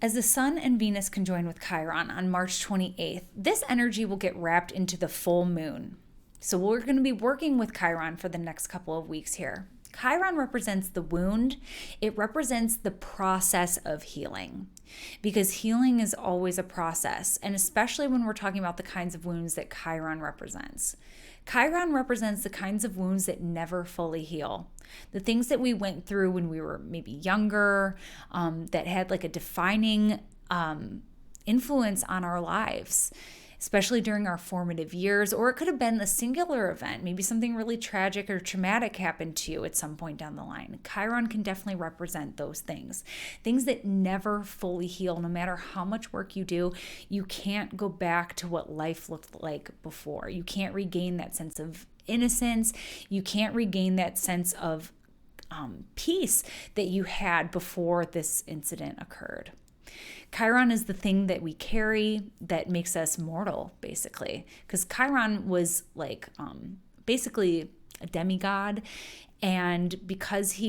As the Sun and Venus conjoin with Chiron on March 28th, this energy will get wrapped into the full moon. So we're going to be working with Chiron for the next couple of weeks here. Chiron represents the wound. It represents the process of healing, because healing is always a process, and especially when we're talking about the kinds of wounds that Chiron represents. Chiron represents the kinds of wounds that never fully heal. The things that we went through when we were maybe younger, that had like a defining influence on our lives, especially during our formative years, or it could have been a singular event. Maybe something really tragic or traumatic happened to you at some point down the line. Chiron can definitely represent those things that never fully heal. No matter how much work you do, you can't go back to what life looked like before. You can't regain that sense of innocence. You can't regain that sense of peace that you had before this incident occurred. Chiron is the thing that we carry that makes us mortal, basically, because Chiron was like basically a demigod, and because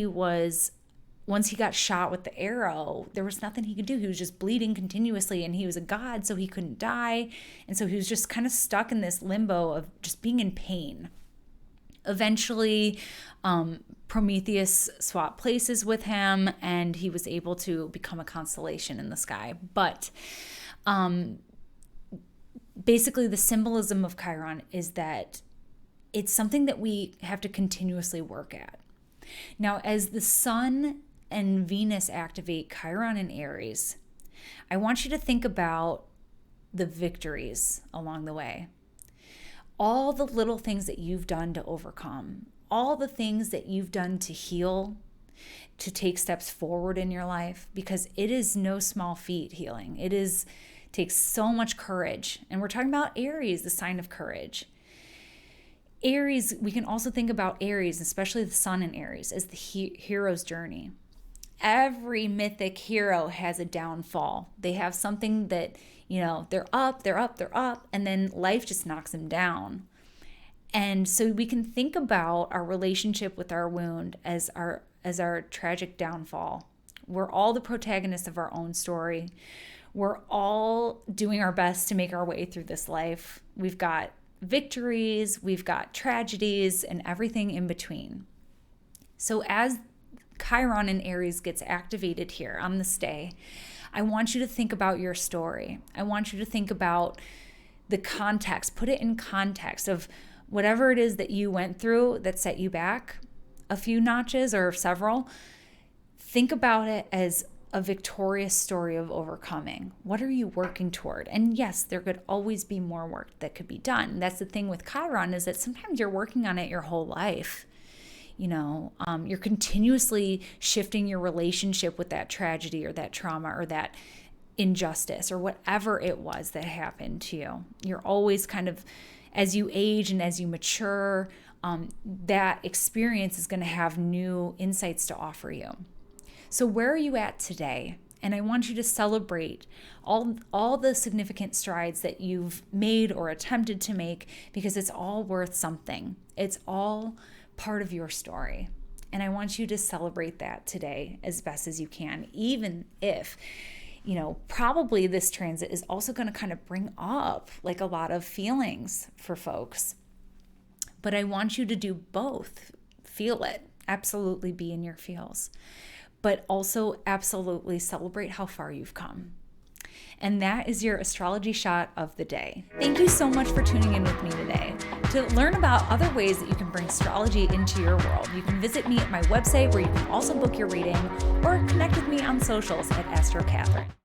once he got shot with the arrow, there was nothing he could do. He was just bleeding continuously, and he was a god, so he couldn't die, and so he was just kind of stuck in this limbo of just being in pain. Eventually, Prometheus swapped places with him, and he was able to become a constellation in the sky. But basically, the symbolism of Chiron is that it's something that we have to continuously work at. Now, as the Sun and Venus activate Chiron and Aries, I want you to think about the victories along the way. All the little things that you've done to overcome, all the things that you've done to heal, to take steps forward in your life, because it is no small feat, healing. Takes so much courage. And we're talking about Aries, the sign of courage. Aries, we can also think about Aries, especially the Sun in Aries, as the hero's journey. Every mythic hero has a downfall. They have something that, they're up, and then life just knocks them down. And so we can think about our relationship with our wound as our tragic downfall. We're all the protagonists of our own story. We're all doing our best to make our way through this life. We've got victories, we've got tragedies, and everything in between. So as Chiron in Aries gets activated here on this day, I want you to think about your story. I want you to think about the context, put it in context of whatever it is that you went through that set you back a few notches or several. Think about it as a victorious story of overcoming. What are you working toward? And yes, there could always be more work that could be done. That's the thing with Chiron, is that sometimes you're working on it your whole life. You're continuously shifting your relationship with that tragedy or that trauma or that injustice or whatever it was that happened to you. You're always kind of, as you age and as you mature, that experience is going to have new insights to offer you. So where are you at today? And I want you to celebrate all the significant strides that you've made or attempted to make, because it's all worth something. It's all part of your story. And I want you to celebrate that today as best as you can, even if, probably this transit is also going to kind of bring up like a lot of feelings for folks. But I want you to do both. Feel it. Absolutely be in your feels. But also absolutely celebrate how far you've come. And that is your astrology shot of the day. Thank you so much for tuning in with me today. To learn about other ways that you can bring astrology into your world, you can visit me at my website, where you can also book your reading, or connect with me on socials at AstroCatherine.